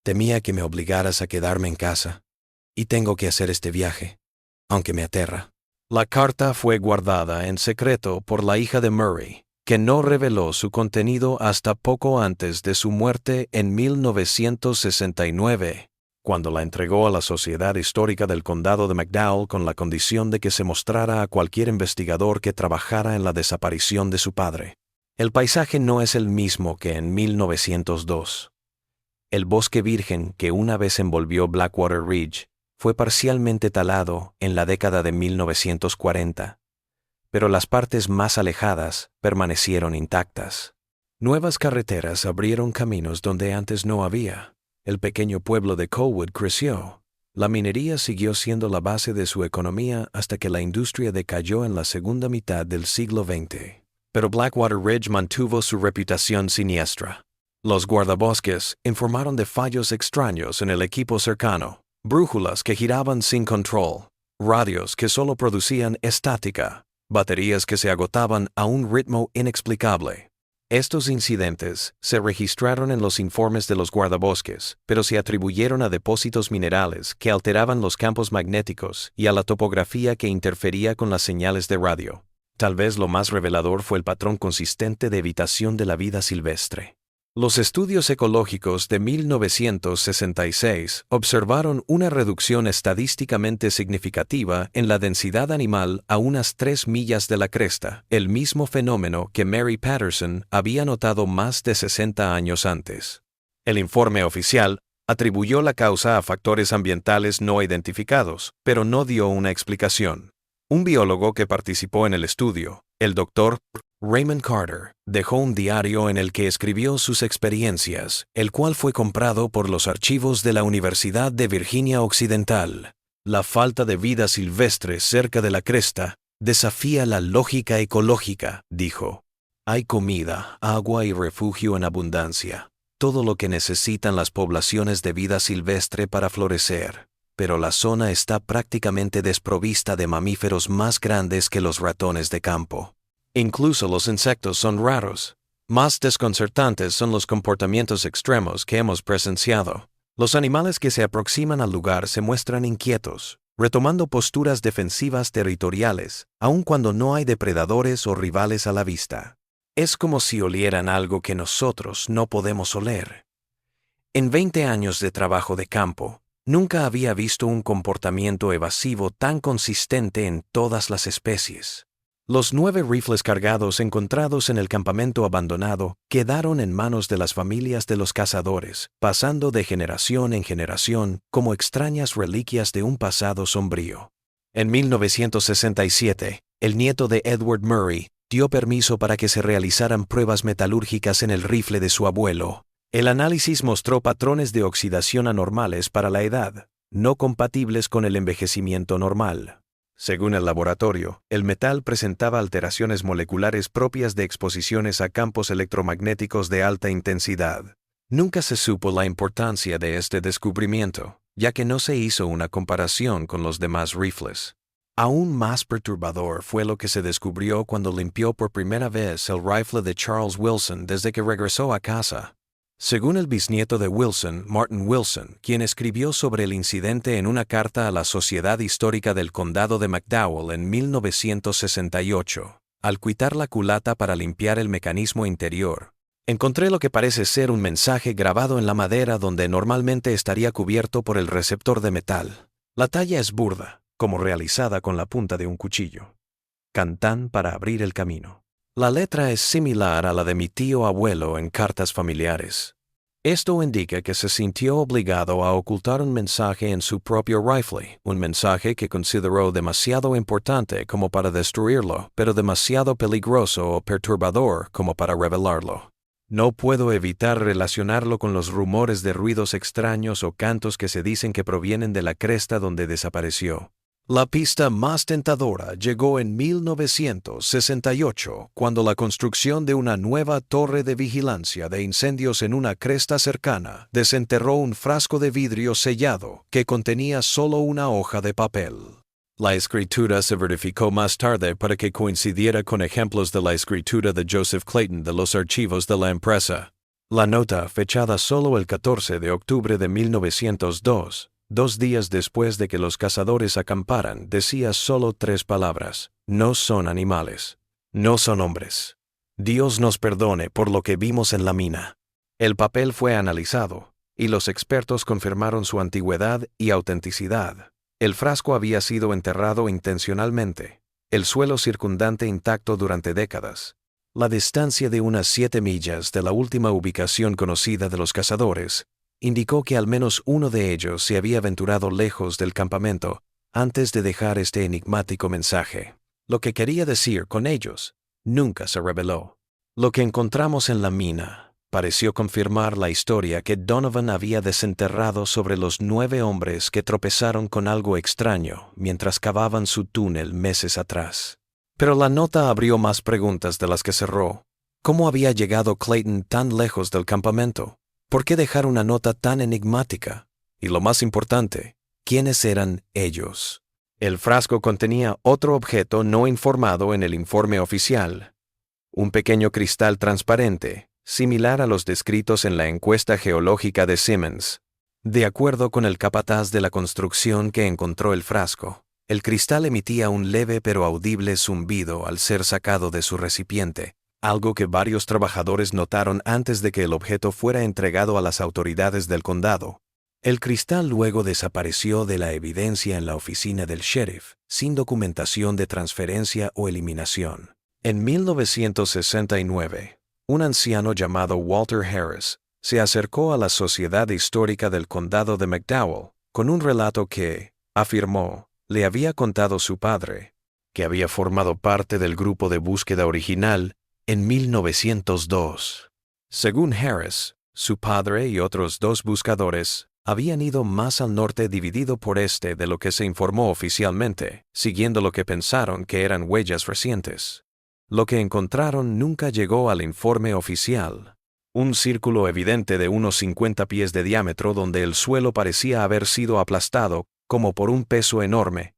Temía que me obligaras a quedarme en casa, y tengo que hacer este viaje, aunque me aterra. La carta fue guardada en secreto por la hija de Murray, que no reveló su contenido hasta poco antes de su muerte en 1969, cuando la entregó a la Sociedad Histórica del Condado de McDowell con la condición de que se mostrara a cualquier investigador que trabajara en la desaparición de su padre. El paisaje no es el mismo que en 1902. El bosque virgen que una vez envolvió Blackwater Ridge fue parcialmente talado en la década de 1940, pero las partes más alejadas permanecieron intactas. Nuevas carreteras abrieron caminos donde antes no había. El pequeño pueblo de Colwood creció. La minería siguió siendo la base de su economía hasta que la industria decayó en la segunda mitad del siglo XX. Pero Blackwater Ridge mantuvo su reputación siniestra. Los guardabosques informaron de fallos extraños en el equipo cercano, brújulas que giraban sin control, radios que solo producían estática, baterías que se agotaban a un ritmo inexplicable. Estos incidentes se registraron en los informes de los guardabosques, pero se atribuyeron a depósitos minerales que alteraban los campos magnéticos y a la topografía que interfería con las señales de radio. Tal vez lo más revelador fue el patrón consistente de evitación de la vida silvestre. Los estudios ecológicos de 1966 observaron una reducción estadísticamente significativa en la densidad animal a unas 3 millas de la cresta, el mismo fenómeno que Mary Patterson había notado más de 60 años antes. El informe oficial atribuyó la causa a factores ambientales no identificados, pero no dio una explicación. Un biólogo que participó en el estudio, el Dr. Raymond Carter, dejó un diario en el que escribió sus experiencias, el cual fue comprado por los archivos de la Universidad de Virginia Occidental. La falta de vida silvestre cerca de la cresta desafía la lógica ecológica, dijo. Hay comida, agua y refugio en abundancia, todo lo que necesitan las poblaciones de vida silvestre para florecer. Pero la zona está prácticamente desprovista de mamíferos más grandes que los ratones de campo. Incluso los insectos son raros. Más desconcertantes son los comportamientos extremos que hemos presenciado. Los animales que se aproximan al lugar se muestran inquietos, retomando posturas defensivas territoriales, aun cuando no hay depredadores o rivales a la vista. Es como si olieran algo que nosotros no podemos oler. En 20 años de trabajo de campo, nunca había visto un comportamiento evasivo tan consistente en todas las especies. Los 9 rifles cargados encontrados en el campamento abandonado quedaron en manos de las familias de los cazadores, pasando de generación en generación como extrañas reliquias de un pasado sombrío. En 1967, el nieto de Edward Murray dio permiso para que se realizaran pruebas metalúrgicas en el rifle de su abuelo. El análisis mostró patrones de oxidación anormales para la edad, no compatibles con el envejecimiento normal. Según el laboratorio, el metal presentaba alteraciones moleculares propias de exposiciones a campos electromagnéticos de alta intensidad. Nunca se supo la importancia de este descubrimiento, ya que no se hizo una comparación con los demás rifles. Aún más perturbador fue lo que se descubrió cuando limpió por primera vez el rifle de Charles Wilson desde que regresó a casa. Según el bisnieto de Wilson, Martin Wilson, quien escribió sobre el incidente en una carta a la Sociedad Histórica del Condado de McDowell en 1968, al quitar la culata para limpiar el mecanismo interior, encontré lo que parece ser un mensaje grabado en la madera donde normalmente estaría cubierto por el receptor de metal. La talla es burda, como realizada con la punta de un cuchillo. Cantán para abrir el camino. La letra es similar a la de mi tío abuelo en cartas familiares. Esto indica que se sintió obligado a ocultar un mensaje en su propio rifle, un mensaje que consideró demasiado importante como para destruirlo, pero demasiado peligroso o perturbador como para revelarlo. No puedo evitar relacionarlo con los rumores de ruidos extraños o cantos que se dicen que provienen de la cresta donde desapareció. La pista más tentadora llegó en 1968, cuando la construcción de una nueva torre de vigilancia de incendios en una cresta cercana desenterró un frasco de vidrio sellado que contenía solo una hoja de papel. La escritura se verificó más tarde para que coincidiera con ejemplos de la escritura de Joseph Clayton de los archivos de la empresa. La nota, fechada solo el 14 de octubre de 1902, 2 días después de que los cazadores acamparan, decía solo 3 palabras: no son animales, no son hombres. Dios nos perdone por lo que vimos en la mina. El papel fue analizado, y los expertos confirmaron su antigüedad y autenticidad. El frasco había sido enterrado intencionalmente, el suelo circundante intacto durante décadas. La distancia de unas 7 millas de la última ubicación conocida de los cazadores indicó que al menos uno de ellos se había aventurado lejos del campamento antes de dejar este enigmático mensaje. Lo que quería decir con ellos nunca se reveló. Lo que encontramos en la mina pareció confirmar la historia que Donovan había desenterrado sobre los 9 hombres que tropezaron con algo extraño mientras cavaban su túnel meses atrás. Pero la nota abrió más preguntas de las que cerró. ¿Cómo había llegado Clayton tan lejos del campamento? ¿Por qué dejar una nota tan enigmática? Y lo más importante, ¿quiénes eran ellos? El frasco contenía otro objeto no informado en el informe oficial: un pequeño cristal transparente, similar a los descritos en la encuesta geológica de Simmons. De acuerdo con el capataz de la construcción que encontró el frasco, el cristal emitía un leve pero audible zumbido al ser sacado de su recipiente, algo que varios trabajadores notaron antes de que el objeto fuera entregado a las autoridades del condado. El cristal luego desapareció de la evidencia en la oficina del sheriff, sin documentación de transferencia o eliminación. En 1969, un anciano llamado Walter Harris se acercó a la Sociedad Histórica del Condado de McDowell con un relato que, afirmó, le había contado su padre, que había formado parte del grupo de búsqueda original en 1902. Según Harris, su padre y otros 2 buscadores habían ido más al norte dividido por este de lo que se informó oficialmente, siguiendo lo que pensaron que eran huellas recientes. Lo que encontraron nunca llegó al informe oficial. Un círculo evidente de unos 50 pies de diámetro donde el suelo parecía haber sido aplastado como por un peso enorme,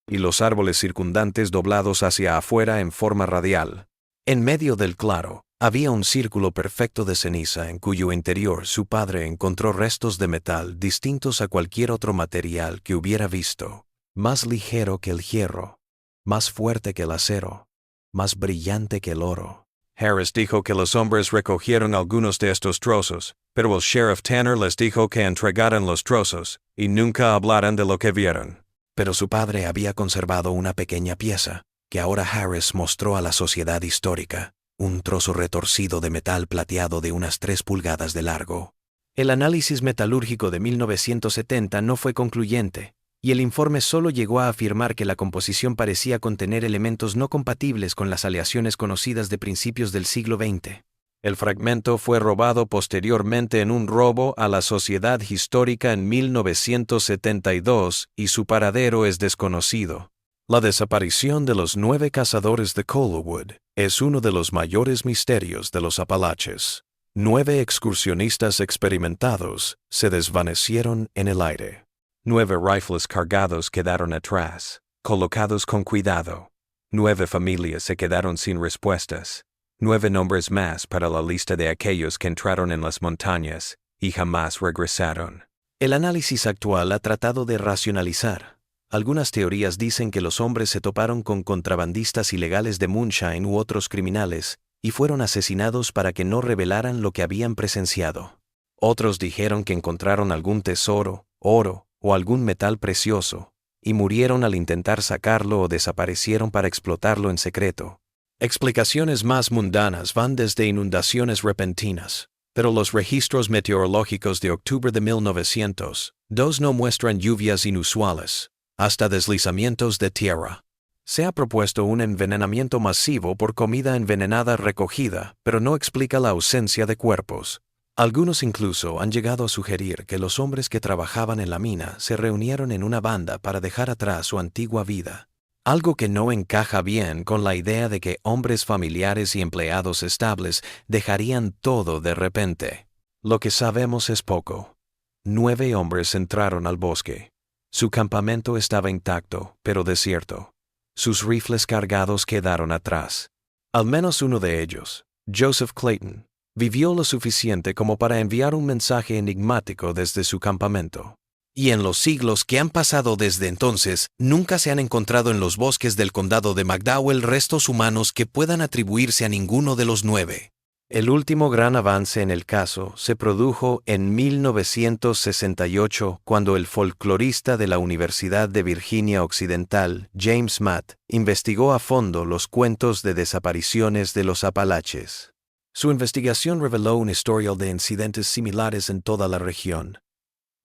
y los árboles circundantes doblados hacia afuera en forma radial. En medio del claro, había un círculo perfecto de ceniza en cuyo interior su padre encontró restos de metal distintos a cualquier otro material que hubiera visto, más ligero que el hierro, más fuerte que el acero, más brillante que el oro. Harris dijo que los hombres recogieron algunos de estos trozos, pero el sheriff Tanner les dijo que entregaran los trozos y nunca hablaran de lo que vieron. Pero su padre había conservado una pequeña pieza, que ahora Harris mostró a la sociedad histórica, un trozo retorcido de metal plateado de unas 3 pulgadas de largo. El análisis metalúrgico de 1970 no fue concluyente, y el informe solo llegó a afirmar que la composición parecía contener elementos no compatibles con las aleaciones conocidas de principios del siglo XX. El fragmento fue robado posteriormente en un robo a la Sociedad Histórica en 1972 y su paradero es desconocido. La desaparición de los 9 cazadores de Colwood es uno de los mayores misterios de los Apalaches. 9 excursionistas experimentados se desvanecieron en el aire. 9 rifles cargados quedaron atrás, colocados con cuidado. 9 familias se quedaron sin respuestas. 9 nombres más para la lista de aquellos que entraron en las montañas y jamás regresaron. El análisis actual ha tratado de racionalizar. Algunas teorías dicen que los hombres se toparon con contrabandistas ilegales de moonshine u otros criminales y fueron asesinados para que no revelaran lo que habían presenciado. Otros dijeron que encontraron algún tesoro, oro o algún metal precioso, y murieron al intentar sacarlo o desaparecieron para explotarlo en secreto. Explicaciones más mundanas van desde inundaciones repentinas, Pero los registros meteorológicos de octubre de 1902 no muestran lluvias inusuales, hasta deslizamientos de tierra. Se ha propuesto un envenenamiento masivo por comida envenenada recogida, pero no explica la ausencia de cuerpos. Algunos incluso han llegado a sugerir que los hombres que trabajaban en la mina se reunieron en una banda para dejar atrás su antigua vida. Algo que no encaja bien con la idea de que hombres familiares y empleados estables dejarían todo de repente. Lo que sabemos es poco. 9 hombres entraron al bosque. Su campamento estaba intacto, pero desierto. Sus rifles cargados quedaron atrás. Al menos uno de ellos, Joseph Clayton, vivió lo suficiente como para enviar un mensaje enigmático desde su campamento. Y en los siglos que han pasado desde entonces, nunca se han encontrado en los bosques del condado de McDowell restos humanos que puedan atribuirse a ninguno de los 9. El último gran avance en el caso se produjo en 1968 cuando el folclorista de la Universidad de Virginia Occidental, James Matt, investigó a fondo los cuentos de desapariciones de los Apalaches. Su investigación reveló un historial de incidentes similares en toda la región.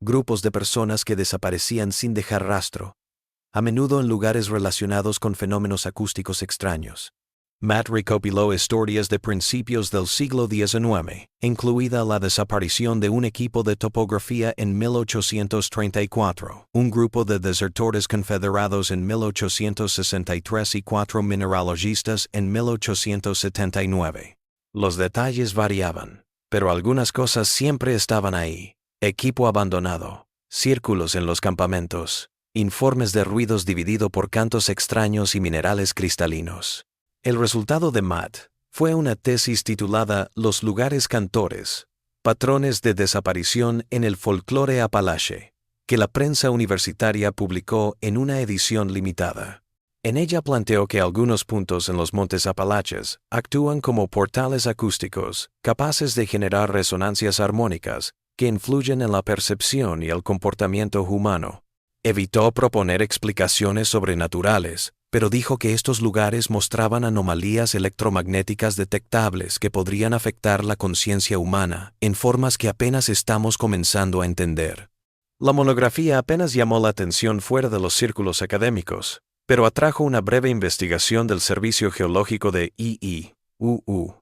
Grupos de personas que desaparecían sin dejar rastro, a menudo en lugares relacionados con fenómenos acústicos extraños. Matt recopiló historias de principios del siglo XIX, incluida la desaparición de un equipo de topografía en 1834, un grupo de desertores confederados en 1863 y 4 mineralogistas en 1879. Los detalles variaban, pero algunas cosas siempre estaban ahí. Equipo abandonado, círculos en los campamentos, informes de ruidos dividido por cantos extraños y minerales cristalinos. El resultado de Matt fue una tesis titulada Los lugares cantores, patrones de desaparición en el folclore apalache, que la prensa universitaria publicó en una edición limitada. En ella planteó que algunos puntos en los montes Apalaches actúan como portales acústicos capaces de generar resonancias armónicas que influyen en la percepción y el comportamiento humano. Evitó proponer explicaciones sobrenaturales, pero dijo que estos lugares mostraban anomalías electromagnéticas detectables que podrían afectar la conciencia humana en formas que apenas estamos comenzando a entender. La monografía apenas llamó la atención fuera de los círculos académicos, pero atrajo una breve investigación del Servicio Geológico de IIUU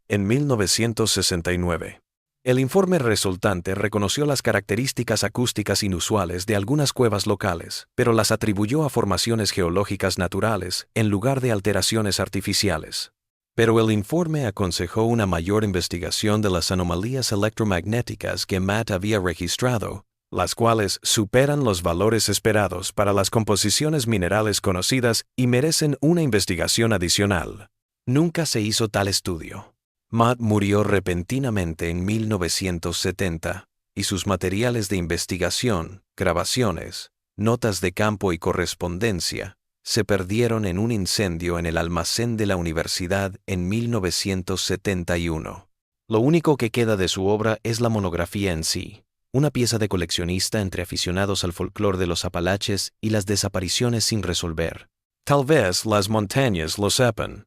en 1969. El informe resultante reconoció las características acústicas inusuales de algunas cuevas locales, pero las atribuyó a formaciones geológicas naturales en lugar de alteraciones artificiales. Pero el informe aconsejó una mayor investigación de las anomalías electromagnéticas que Matt había registrado, las cuales superan los valores esperados para las composiciones minerales conocidas y merecen una investigación adicional. Nunca se hizo tal estudio. Matt murió repentinamente en 1970, y sus materiales de investigación, grabaciones, notas de campo y correspondencia se perdieron en un incendio en el almacén de la universidad en 1971. Lo único que queda de su obra es la monografía en sí, una pieza de coleccionista entre aficionados al folclore de los Apalaches y las desapariciones sin resolver. Tal vez las montañas lo sepan.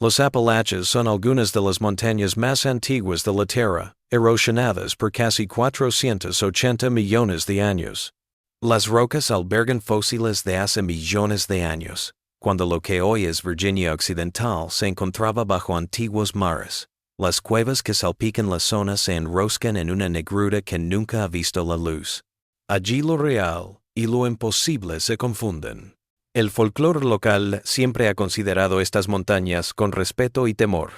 Los Apalaches son algunas de las montañas más antiguas de la Tierra, erosionadas por casi 480 millones de años. Las rocas albergan fósiles de hace millones de años, cuando lo que hoy es Virginia Occidental se encontraba bajo antiguos mares. Las cuevas que salpican la zona se enroscan en una negrura que nunca ha visto la luz. Allí lo real y lo imposible se confunden. El folclore local siempre ha considerado estas montañas con respeto y temor.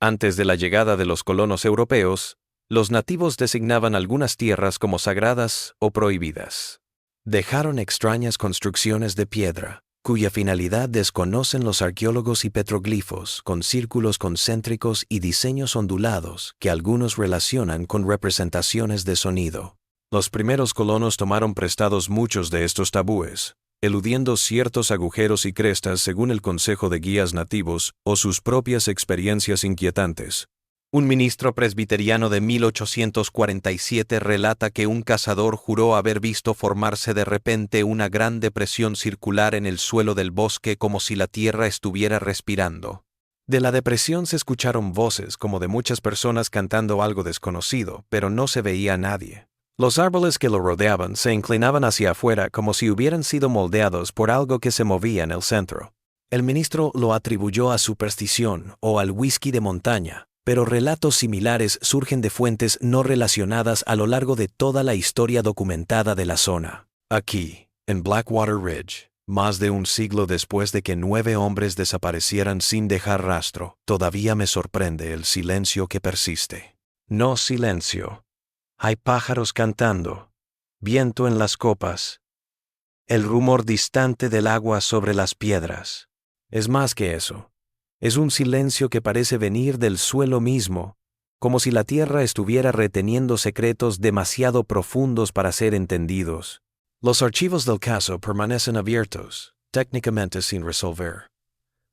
Antes de la llegada de los colonos europeos, los nativos designaban algunas tierras como sagradas o prohibidas. Dejaron extrañas construcciones de piedra, cuya finalidad desconocen los arqueólogos y petroglifos, con círculos concéntricos y diseños ondulados que algunos relacionan con representaciones de sonido. Los primeros colonos tomaron prestados muchos de estos tabúes, eludiendo ciertos agujeros y crestas según el consejo de guías nativos o sus propias experiencias inquietantes. Un ministro presbiteriano de 1847 relata que un cazador juró haber visto formarse de repente una gran depresión circular en el suelo del bosque como si la tierra estuviera respirando. De la depresión se escucharon voces como de muchas personas cantando algo desconocido, pero no se veía a nadie. Los árboles que lo rodeaban se inclinaban hacia afuera como si hubieran sido moldeados por algo que se movía en el centro. El ministro lo atribuyó a superstición o al whisky de montaña, pero relatos similares surgen de fuentes no relacionadas a lo largo de toda la historia documentada de la zona. Aquí, en Blackwater Ridge, más de un siglo después de que 9 hombres desaparecieran sin dejar rastro, todavía me sorprende el silencio que persiste. No silencio. Hay pájaros cantando, viento en las copas, el rumor distante del agua sobre las piedras. Es más que eso. Es un silencio que parece venir del suelo mismo, como si la tierra estuviera reteniendo secretos demasiado profundos para ser entendidos. Los archivos del caso permanecen abiertos, técnicamente sin resolver.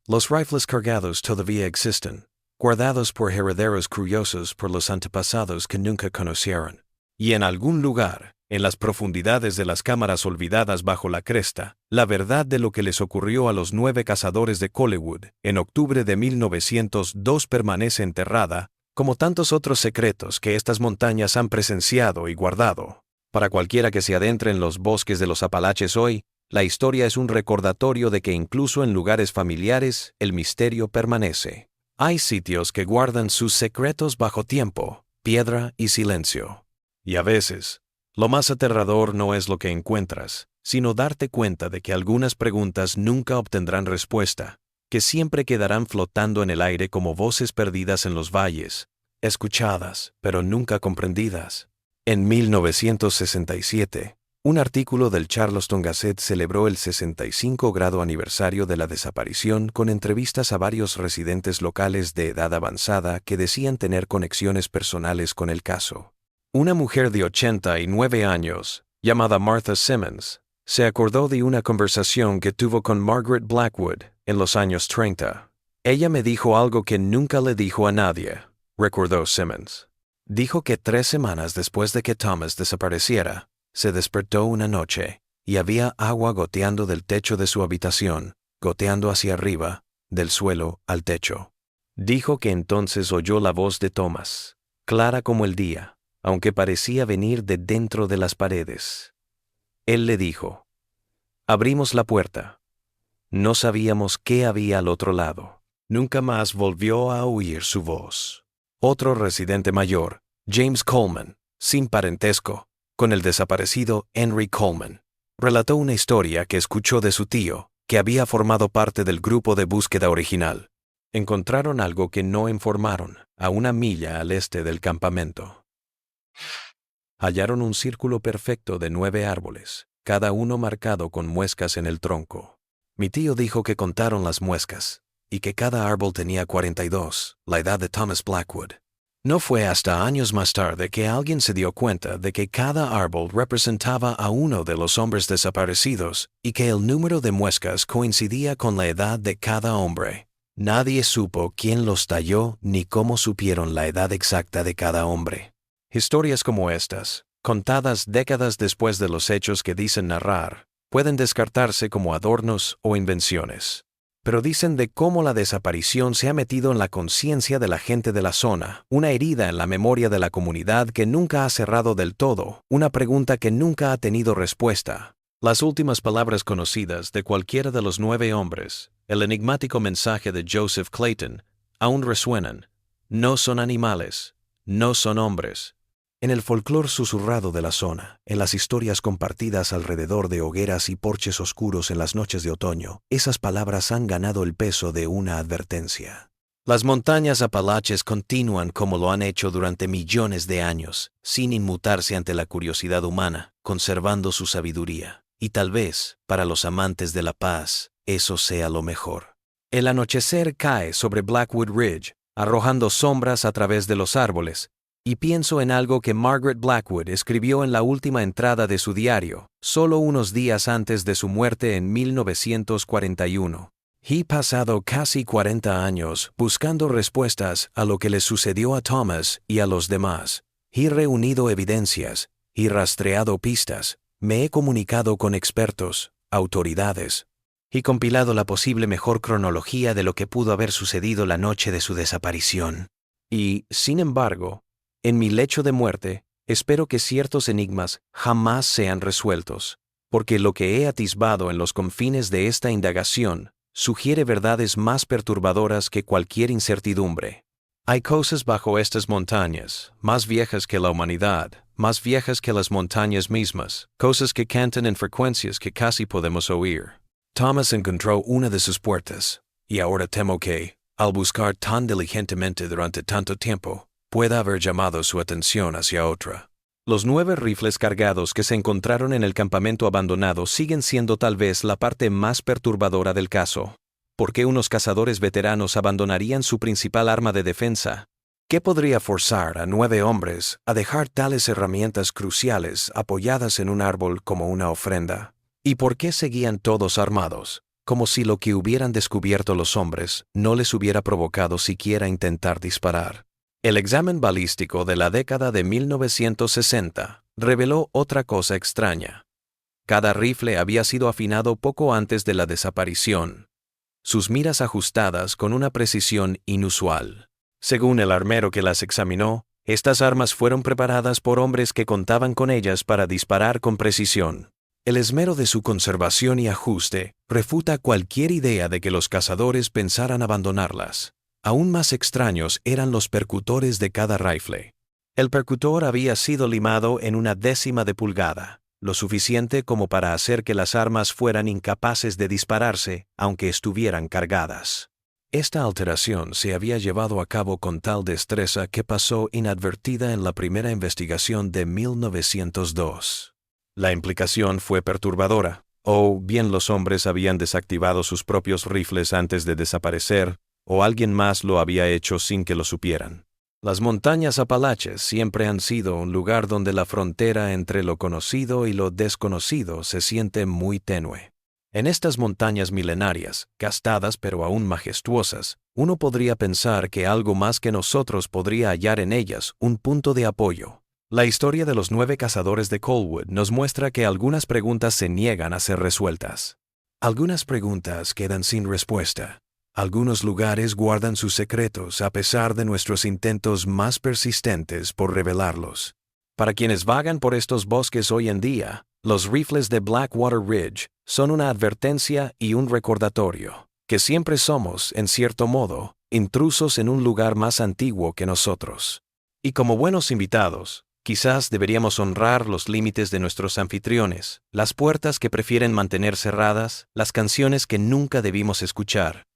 Los rifles cargados todavía existen, guardados por herederos curiosos por los antepasados que nunca conocieron. Y en algún lugar, en las profundidades de las cámaras olvidadas bajo la cresta, la verdad de lo que les ocurrió a los 9 cazadores de Collywood en octubre de 1902 permanece enterrada, como tantos otros secretos que estas montañas han presenciado y guardado. Para cualquiera que se adentre en los bosques de los Apalaches hoy, la historia es un recordatorio de que incluso en lugares familiares, el misterio permanece. Hay sitios que guardan sus secretos bajo tiempo, piedra y silencio. Y a veces, lo más aterrador no es lo que encuentras, sino darte cuenta de que algunas preguntas nunca obtendrán respuesta, que siempre quedarán flotando en el aire como voces perdidas en los valles, escuchadas, pero nunca comprendidas. En 1967, un artículo del Charleston Gazette celebró el 65 grado aniversario de la desaparición con entrevistas a varios residentes locales de edad avanzada que decían tener conexiones personales con el caso. Una mujer de 89 años, llamada Martha Simmons, se acordó de una conversación que tuvo con Margaret Blackwood en los años 30. Ella me dijo algo que nunca le dijo a nadie, recordó Simmons. Dijo que 3 semanas después de que Thomas desapareciera, se despertó una noche y había agua goteando del techo de su habitación, goteando hacia arriba, del suelo al techo. Dijo que entonces oyó la voz de Thomas, clara como el día, aunque parecía venir de dentro de las paredes. Él le dijo: abrimos la puerta. No sabíamos qué había al otro lado. Nunca más volvió a oír su voz. Otro residente mayor, James Coleman, sin parentesco, con el desaparecido Henry Coleman, relató una historia que escuchó de su tío, que había formado parte del grupo de búsqueda original. Encontraron algo que no informaron, a 1 milla al este del campamento. Hallaron un círculo perfecto de 9 árboles, cada uno marcado con muescas en el tronco. Mi tío dijo que contaron las muescas, y que cada árbol tenía 42, la edad de Thomas Blackwood. No fue hasta años más tarde que alguien se dio cuenta de que cada árbol representaba a uno de los hombres desaparecidos y que el número de muescas coincidía con la edad de cada hombre. Nadie supo quién los talló ni cómo supieron la edad exacta de cada hombre. Historias como estas, contadas décadas después de los hechos que dicen narrar, pueden descartarse como adornos o invenciones. Pero dicen de cómo la desaparición se ha metido en la conciencia de la gente de la zona, una herida en la memoria de la comunidad que nunca ha cerrado del todo, una pregunta que nunca ha tenido respuesta. Las últimas palabras conocidas de cualquiera de los 9 hombres, el enigmático mensaje de Joseph Clayton, aún resuenan. No son animales, no son hombres. En el folclore susurrado de la zona, en las historias compartidas alrededor de hogueras y porches oscuros en las noches de otoño, esas palabras han ganado el peso de una advertencia. Las montañas Apalaches continúan como lo han hecho durante millones de años, sin inmutarse ante la curiosidad humana, conservando su sabiduría. Y tal vez, para los amantes de la paz, eso sea lo mejor. El anochecer cae sobre Blackwood Ridge, arrojando sombras a través de los árboles, y pienso en algo que Margaret Blackwood escribió en la última entrada de su diario, solo unos días antes de su muerte en 1941. He pasado casi 40 años buscando respuestas a lo que le sucedió a Thomas y a los demás. He reunido evidencias, he rastreado pistas, me he comunicado con expertos, autoridades. y compilado la posible mejor cronología de lo que pudo haber sucedido la noche de su desaparición. Y, sin embargo, en mi lecho de muerte, espero que ciertos enigmas jamás sean resueltos, porque lo que he atisbado en los confines de esta indagación sugiere verdades más perturbadoras que cualquier incertidumbre. Hay cosas bajo estas montañas, más viejas que la humanidad, más viejas que las montañas mismas, cosas que cantan en frecuencias que casi podemos oír. Thomas encontró una de sus puertas, y ahora temo que, al buscar tan diligentemente durante tanto tiempo, pueda haber llamado su atención hacia otra. Los 9 rifles cargados que se encontraron en el campamento abandonado siguen siendo tal vez la parte más perturbadora del caso. ¿Por qué unos cazadores veteranos abandonarían su principal arma de defensa? ¿Qué podría forzar a 9 hombres a dejar tales herramientas cruciales apoyadas en un árbol como una ofrenda? ¿Y por qué seguían todos armados, como si lo que hubieran descubierto los hombres no les hubiera provocado siquiera intentar disparar? El examen balístico de la década de 1960 reveló otra cosa extraña. Cada rifle había sido afinado poco antes de la desaparición, sus miras ajustadas con una precisión inusual. Según el armero que las examinó, estas armas fueron preparadas por hombres que contaban con ellas para disparar con precisión. El esmero de su conservación y ajuste refuta cualquier idea de que los cazadores pensaran abandonarlas. Aún más extraños eran los percutores de cada rifle. El percutor había sido limado en 1/10 de pulgada, lo suficiente como para hacer que las armas fueran incapaces de dispararse, aunque estuvieran cargadas. Esta alteración se había llevado a cabo con tal destreza que pasó inadvertida en la primera investigación de 1902. La implicación fue perturbadora. O bien los hombres habían desactivado sus propios rifles antes de desaparecer, o alguien más lo había hecho sin que lo supieran. Las montañas Apalaches siempre han sido un lugar donde la frontera entre lo conocido y lo desconocido se siente muy tenue. En estas montañas milenarias, gastadas pero aún majestuosas, uno podría pensar que algo más que nosotros podría hallar en ellas un punto de apoyo. La historia de los 9 cazadores de Colwood nos muestra que algunas preguntas se niegan a ser resueltas. Algunas preguntas quedan sin respuesta. Algunos lugares guardan sus secretos a pesar de nuestros intentos más persistentes por revelarlos. Para quienes vagan por estos bosques hoy en día, los rifles de Blackwater Ridge son una advertencia y un recordatorio, que siempre somos, en cierto modo, intrusos en un lugar más antiguo que nosotros. Y como buenos invitados, quizás deberíamos honrar los límites de nuestros anfitriones, las puertas que prefieren mantener cerradas, las canciones que nunca debimos escuchar,